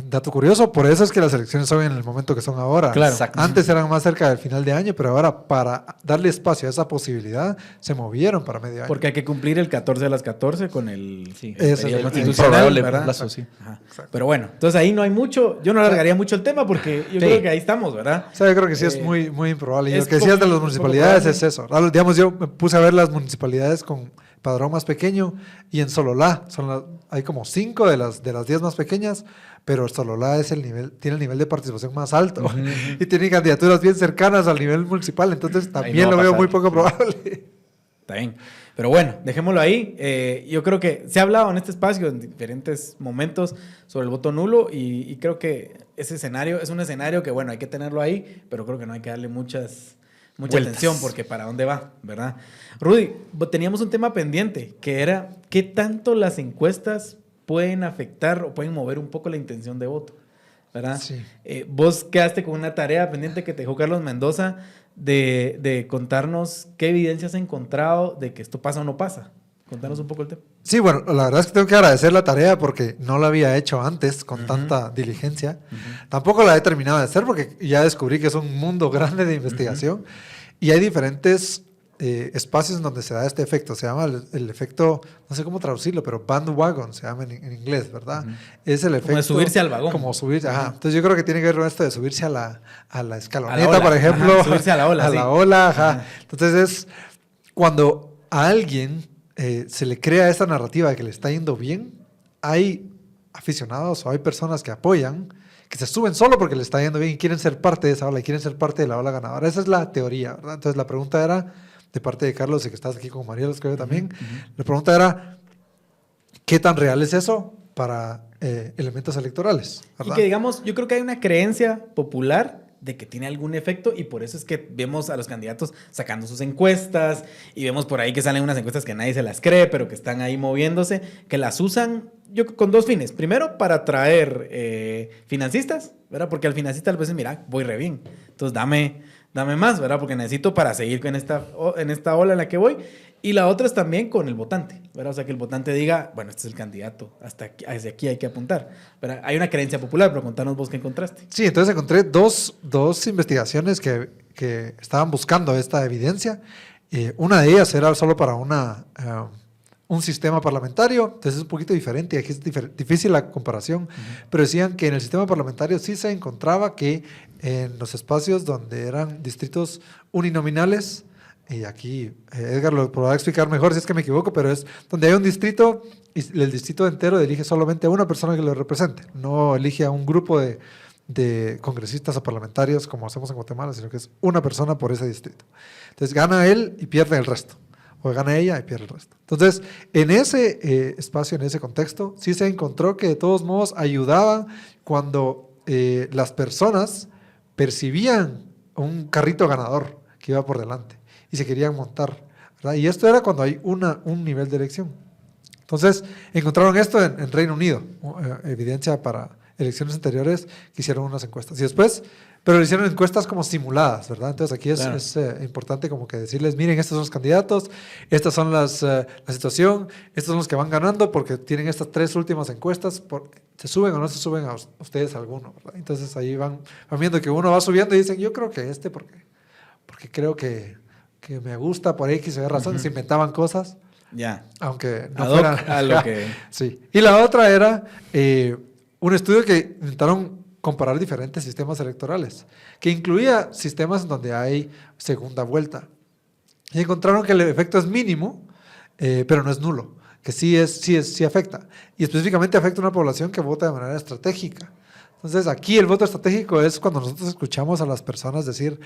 dato curioso, por eso es que las elecciones son en el momento que son ahora. Claro. Antes eran más cerca del final de año, pero ahora para darle espacio a esa posibilidad se movieron para medio año. Porque hay que cumplir el 14 de las 14 con el periodo constitucional, ¿verdad? plazo, sí. Pero bueno, entonces ahí no hay mucho, yo no alargaría mucho el tema porque yo creo que ahí estamos, ¿verdad? O sea, yo creo que sí es muy, muy improbable. Y lo que decías de las municipalidades es eso. Digamos, yo me puse a ver las municipalidades con padrón más pequeño y en Sololá hay como 5 de las 10 más pequeñas, pero Sololá tiene el nivel de participación más alto y tiene candidaturas bien cercanas al nivel municipal, entonces también lo veo muy poco probable. Está bien. Pero bueno, dejémoslo ahí. Yo creo que se ha hablado en este espacio en diferentes momentos sobre el voto nulo y creo que ese escenario es un escenario que, bueno, hay que tenerlo ahí, pero creo que no hay que darle mucha atención porque para dónde va, ¿verdad? Rudy, teníamos un tema pendiente que era qué tanto las encuestas pueden afectar o pueden mover un poco la intención de voto, ¿verdad? Sí. Vos quedaste con una tarea pendiente que te dejó Carlos Mendoza de contarnos qué evidencias has encontrado de que esto pasa o no pasa. Contanos un poco el tema. Sí, bueno, la verdad es que tengo que agradecer la tarea porque no la había hecho antes con tanta diligencia. Tampoco la he terminado de hacer porque ya descubrí que es un mundo grande de investigación y hay diferentes espacios en donde se da este efecto. Se llama el efecto, no sé cómo traducirlo, pero bandwagon se llama en inglés, ¿verdad? Es el efecto... Como de subirse al vagón. Como subirse, ajá. Entonces yo creo que tiene que ver con esto de subirse a la escaloneta, por ejemplo. Ajá, subirse a la ola. A la ola, ajá. Entonces es cuando a alguien se le crea esta narrativa de que le está yendo bien, hay aficionados o hay personas que apoyan, que se suben solo porque le está yendo bien y quieren ser parte de esa ola y quieren ser parte de la ola ganadora. Esa es la teoría, ¿verdad? Entonces la pregunta era, de parte de Carlos y que estás aquí con Mariela, creo también, la pregunta era, ¿qué tan real es eso para elementos electorales? ¿Verdad? Y que digamos, yo creo que hay una creencia popular de que tiene algún efecto y por eso es que vemos a los candidatos sacando sus encuestas y vemos por ahí que salen unas encuestas que nadie se las cree, pero que están ahí moviéndose, que las usan yo con dos fines. Primero, para atraer financistas, ¿verdad? Porque al financista a veces, mira, voy re bien. Entonces, dame más, ¿verdad? Porque necesito para seguir en esta ola en la que voy. Y la otra es también con el votante, ¿verdad? O sea, que el votante diga, bueno, este es el candidato, hacia aquí hay que apuntar, ¿verdad? Hay una creencia popular, pero contanos vos qué encontraste. Sí, entonces encontré dos investigaciones que estaban buscando esta evidencia. Una de ellas era solo para un sistema parlamentario, entonces es un poquito diferente, aquí es difícil la comparación, pero decían que en el sistema parlamentario sí se encontraba que en los espacios donde eran distritos uninominales, y aquí Edgar lo podrá explicar mejor si es que me equivoco, pero es donde hay un distrito y el distrito entero elige solamente a una persona que lo represente, no elige a un grupo de congresistas o parlamentarios como hacemos en Guatemala, sino que es una persona por ese distrito. Entonces gana él y pierde el resto, o gana ella y pierde el resto. Entonces, en ese espacio, en ese contexto, sí se encontró que de todos modos ayudaba cuando las personas percibían un carrito ganador que iba por delante y se querían montar, ¿verdad? Y esto era cuando hay un nivel de elección. Entonces, encontraron esto en Reino Unido, evidencia para elecciones anteriores que hicieron unas encuestas. Y después, pero le hicieron encuestas como simuladas, ¿verdad? Entonces aquí es, claro, es importante como que decirles, miren, estos son los candidatos, estas son la situación, estos son los que van ganando porque tienen estas 3 últimas encuestas, se suben o no se suben a ustedes alguno, ¿verdad? Entonces ahí van viendo que uno va subiendo y dicen, yo creo que porque creo que me gusta por X o Y razón, se inventaban cosas. Ya. Aunque no Ad hoc fueran a lo que... Sí. Y la otra era un estudio que intentaron comparar diferentes sistemas electorales, que incluía sistemas en donde hay segunda vuelta. Y encontraron que el efecto es mínimo, pero no es nulo, que sí afecta. Y específicamente afecta a una población que vota de manera estratégica. Entonces, aquí el voto estratégico es cuando nosotros escuchamos a las personas decir,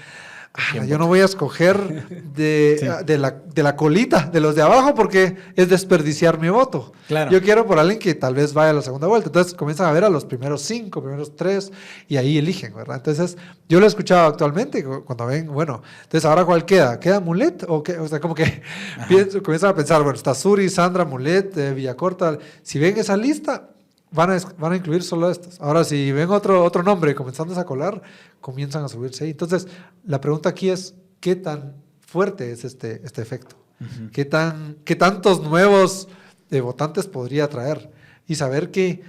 yo no voy a escoger de la colita, de los de abajo, porque es desperdiciar mi voto. Claro. Yo quiero por alguien que tal vez vaya a la segunda vuelta. Entonces, comienzan a ver a los primeros 5, primeros 3, y ahí eligen, ¿verdad? Entonces, yo lo he escuchado actualmente, cuando ven, bueno, entonces, ¿ahora cuál queda? ¿Queda Mulet? ¿O qué? O sea, como que comienzan a pensar, bueno, está Suri, Sandra, Mulet, Villacorta. Si ven esa lista, van a incluir solo estos. Ahora, si ven otro nombre comenzando a colar, comienzan a subirse ahí. Entonces, la pregunta aquí es, ¿qué tan fuerte es este efecto? ¿Qué tantos nuevos votantes podría traer? Y saber que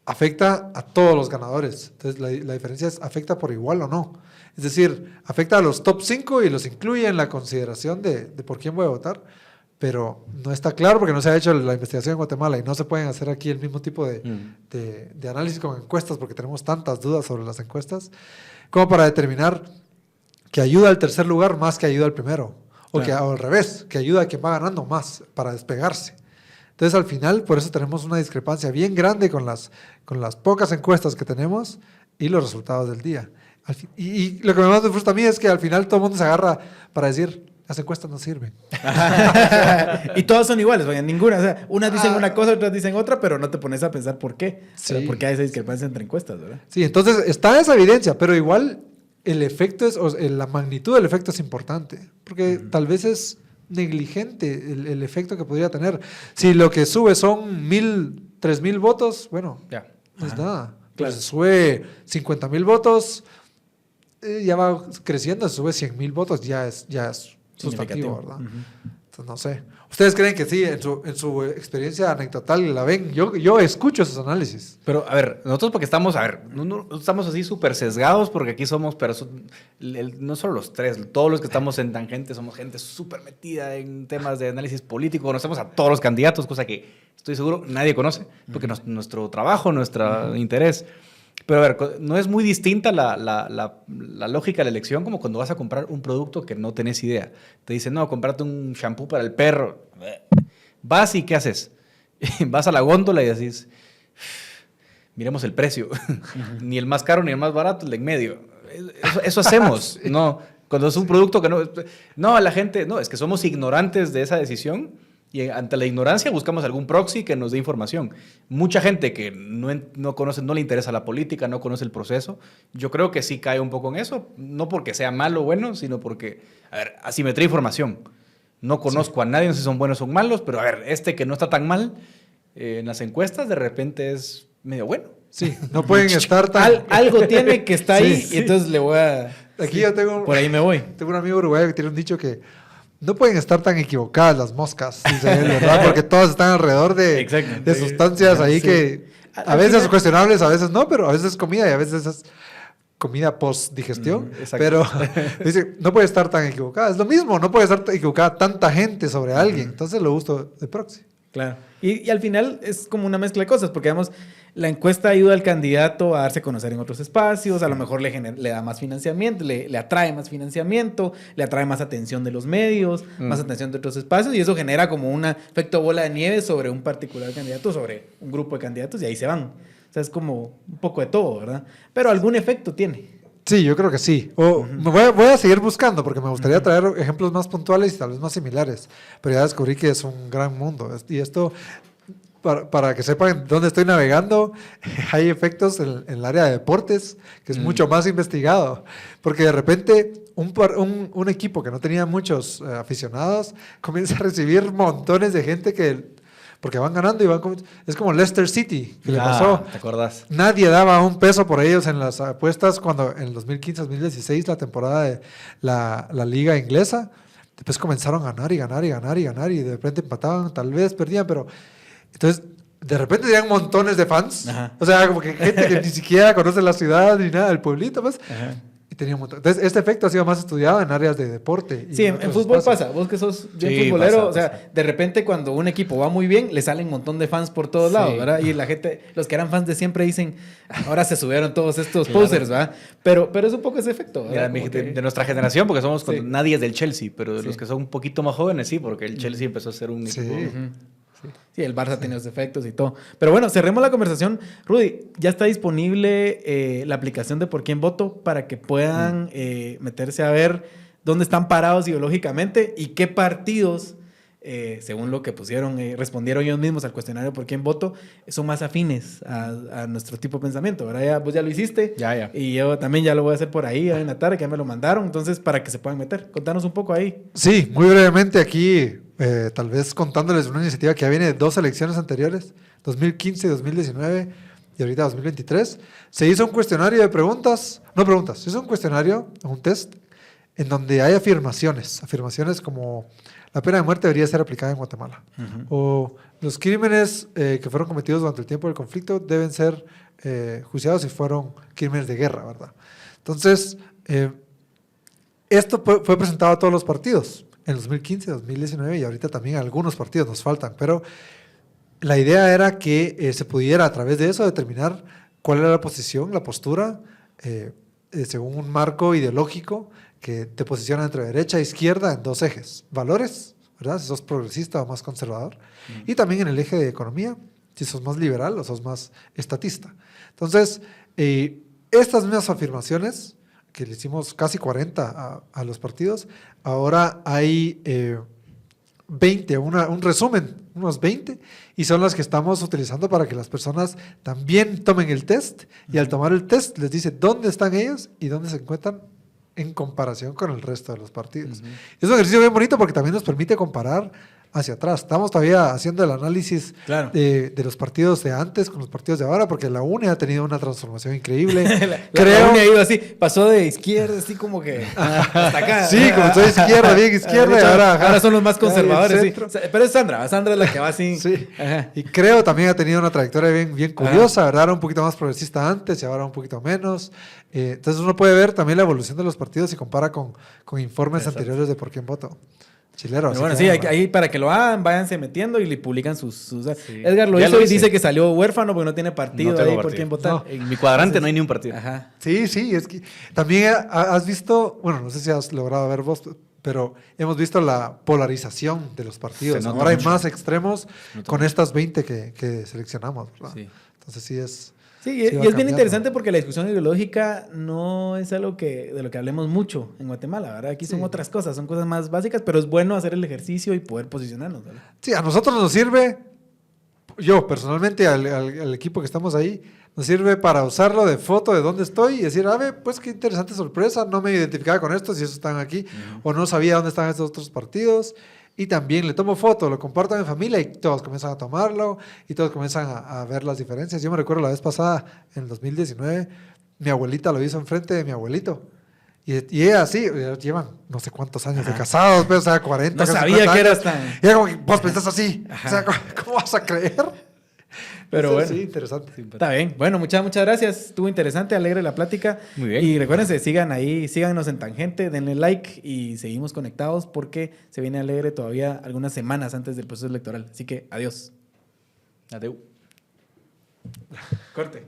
afecta a todos los ganadores. Entonces, la diferencia es, ¿afecta por igual o no? Es decir, afecta a los top 5 y los incluye en la consideración de por quién voy a votar. Pero no está claro porque no se ha hecho la investigación en Guatemala y no se pueden hacer aquí el mismo tipo de análisis con encuestas porque tenemos tantas dudas sobre las encuestas, como para determinar que ayuda al tercer lugar más que ayuda al primero, o al revés, que ayuda a quien va ganando más para despegarse. Entonces, al final, por eso tenemos una discrepancia bien grande con las pocas encuestas que tenemos y los resultados del día. Y lo que más me frustra a mí es que al final todo el mundo se agarra para decir, las encuestas no sirven. Y todas son iguales, oigan, ninguna. O sea, unas dicen una cosa, otras dicen otra, pero no te pones a pensar por qué. Sí. ¿Por qué hay esa discrepancia entre encuestas, verdad? Sí, entonces está esa evidencia, pero igual el efecto la magnitud del efecto es importante, porque tal vez es negligente el efecto que podría tener. Si lo que sube son 3,000 votos, bueno, no es nada. Claro. Si sube 50,000 votos, ya va creciendo, si sube 100,000 votos, ya es sustantivo, ¿verdad? Entonces, no sé. ¿Ustedes creen que sí, en su experiencia anecdotal la ven? Yo escucho esos análisis. Pero, a ver, nosotros porque estamos, no estamos así súper sesgados porque aquí somos, pero no solo los 3, todos los que estamos en Tangente somos gente súper metida en temas de análisis político, conocemos a todos los candidatos, cosa que estoy seguro nadie conoce, porque nuestro trabajo, nuestro interés. Pero a ver, no es muy distinta la lógica de la elección como cuando vas a comprar un producto que no tenés idea. Te dicen, no, comprate un shampoo para el perro. Vas y ¿qué haces? Vas a la góndola y decís, miremos el precio. Ni el más caro ni el más barato, el de en medio. Eso hacemos. Sí. No, cuando es un producto que no... No, la gente... No, es que somos ignorantes de esa decisión. Y ante la ignorancia buscamos algún proxy que nos dé información. Mucha gente que no conoce, no le interesa la política, no conoce el proceso, yo creo que sí cae un poco en eso, no porque sea malo o bueno, sino porque, a ver, asimetría de información. No conozco a nadie, no sé si son buenos o son malos, pero a ver, que no está tan mal, en las encuestas de repente es medio bueno. Sí, no pueden estar tan... Algo tiene que estar ahí Sí. y entonces le voy a... Aquí yo tengo... Por ahí me voy. Tengo un amigo uruguayo que tiene un dicho que no pueden estar tan equivocadas las moscas, dice él, ¿verdad? Porque todas están alrededor de sustancias ahí Sí. que a Al veces final- son cuestionables, a veces no, pero a veces es comida y a veces es comida post-digestión. Exacto. Pero dice, no puede estar tan equivocada. Es lo mismo, no puede estar equivocada tanta gente sobre alguien. Entonces lo gusto de proxy. Claro. Y al final es como una mezcla de cosas, porque digamos, la encuesta ayuda al candidato a darse a conocer en otros espacios, a lo mejor le da más financiamiento, le atrae más financiamiento, le atrae más atención de los medios, más atención de otros espacios, y eso genera como un efecto bola de nieve sobre un particular candidato, sobre un grupo de candidatos, y ahí se van. O sea, es como un poco de todo, ¿verdad? Pero algún efecto tiene. Sí, yo creo que sí. Voy a seguir buscando porque me gustaría traer ejemplos más puntuales y tal vez más similares. Pero ya descubrí que es un gran mundo. Y esto, para que sepan dónde estoy navegando, hay efectos en el área de deportes que es mucho más investigado. Porque de repente un equipo que no tenía muchos aficionados comienza a recibir montones de gente porque van ganando y es como Leicester City, que le pasó. ¿Te acordás? Nadie daba un peso por ellos en las apuestas cuando en el 2015-2016, la temporada de la liga inglesa, después comenzaron a ganar y ganar y ganar y ganar y de repente empataban, tal vez perdían, pero entonces de repente tenían montones de fans. Ajá. O sea, como que gente que ni siquiera conoce la ciudad ni nada, el pueblito, pues. Ajá. Y tenía un montón. Entonces, este efecto ha sido más estudiado en áreas de deporte. y Sí, en otros fútbol espacios. pasa. Vos que sos bien Sí, futbolero, pasa, o sea, pasa. de repente cuando un equipo va muy bien, le salen un montón de fans por todos Sí. lados, ¿verdad? Y la gente, los que eran fans de siempre dicen, ahora se subieron todos estos posers, ¿verdad? Pero es un poco ese efecto, ¿verdad? Mira, Como de que- nuestra generación, porque somos Sí. nadie es del Chelsea, pero de Sí. los que son un poquito más jóvenes, sí, porque el Chelsea empezó a ser un Sí. equipo. Ujú. Sí, el Barça tiene los efectos y todo. Pero bueno, cerremos la conversación. Rudy, ya está disponible la aplicación de Por Quién Voto para que puedan meterse a ver dónde están parados ideológicamente y qué partidos, según lo que pusieron, respondieron ellos mismos al cuestionario Por Quién Voto, son más afines a nuestro tipo de pensamiento. ¿Verdad? Vos ya lo hiciste. Ya. Y yo también ya lo voy a hacer por ahí en la tarde, que ya me lo mandaron. Entonces, para que se puedan meter. Contanos un poco ahí. Sí, muy brevemente aquí, tal vez contándoles una iniciativa que ya viene de 2 elecciones anteriores, 2015 y 2019 y ahorita 2023. Se hizo un cuestionario de se hizo un cuestionario, un test, en donde hay afirmaciones como la pena de muerte debería ser aplicada en Guatemala, o los crímenes que fueron cometidos durante el tiempo del conflicto deben ser juiciados si fueron crímenes de guerra, ¿verdad? Entonces, esto fue presentado a todos los partidos en 2015, 2019 y ahorita también algunos partidos nos faltan, pero la idea era que se pudiera a través de eso determinar cuál era la posición, la postura, según un marco ideológico que te posiciona entre derecha e izquierda en 2 ejes. Valores, ¿verdad? Si sos progresista o más conservador. Y también en el eje de economía, si sos más liberal o sos más estatista. Entonces, estas mismas afirmaciones, que le hicimos casi 40 a los partidos, ahora hay 20, un resumen, unos 20, y son las que estamos utilizando para que las personas también tomen el test, y al tomar el test les dice dónde están ellos y dónde se encuentran en comparación con el resto de los partidos. Es un ejercicio bien bonito porque también nos permite comparar hacia atrás. Estamos todavía haciendo el análisis Claro. de los partidos de antes con los partidos de ahora, porque la UNE ha tenido una transformación increíble. La UNE ha ido así, pasó de izquierda, así como que hasta acá. Sí, comenzó de izquierda, bien izquierda, y ahora son los más conservadores. ahí Sí. el centro. Pero es Sandra es la que va así. Sí. Ajá. Y creo también ha tenido una trayectoria bien curiosa, ¿verdad? Era un poquito más progresista antes y ahora un poquito menos. Entonces uno puede ver también la evolución de los partidos y compara con informes Exacto. anteriores de Por Quién Voto. Chilero. Pero bueno, así sí, que, ahí para que lo hagan, váyanse metiendo y le publican sus... Sí. Edgar lo Ya hizo lo y hice. dice que salió huérfano porque no tiene partido No tengo ahí por partido. quién votar. No. En mi cuadrante no hay ni un partido. Ajá. Sí, es que también has visto, bueno, no sé si has logrado ver vos, pero hemos visto la polarización de los partidos. Se nota Ahora hay mucho. más extremos nota con mucho. estas 20 que seleccionamos, ¿verdad? Sí. Entonces sí es... Sí, Sí, y va es bien cambiando. interesante porque la discusión ideológica no es algo de lo que hablemos mucho en Guatemala, ¿verdad? Aquí son Sí. otras cosas, son cosas más básicas, pero es bueno hacer el ejercicio y poder posicionarnos, ¿verdad? Sí, a nosotros nos sirve, yo personalmente, al equipo que estamos ahí, nos sirve para usarlo de foto de dónde estoy y decir, pues qué interesante sorpresa, no me identificaba con estos y esos están aquí, o no sabía dónde están estos otros partidos. y también le tomo foto, lo comparto en familia y todos comienzan a tomarlo y todos comienzan a ver las diferencias. Yo me recuerdo la vez pasada, en el 2019, mi abuelita lo hizo enfrente de mi abuelito. Y ella así, llevan no sé cuántos años de casados, pero, o sea, 40, No casi sabía 50 que años. eras tan... Y era como que vos pensás así. O sea, ¿cómo vas a creer? Pero bueno. Sí, interesante. Está bien. Bueno, muchas gracias. Estuvo interesante, alegre la plática. Muy bien. Y recuérdense, sigan ahí, síganos en Tangente, denle like y seguimos conectados porque se viene alegre todavía algunas semanas antes del proceso electoral. Así que adiós. Adeu. Corte.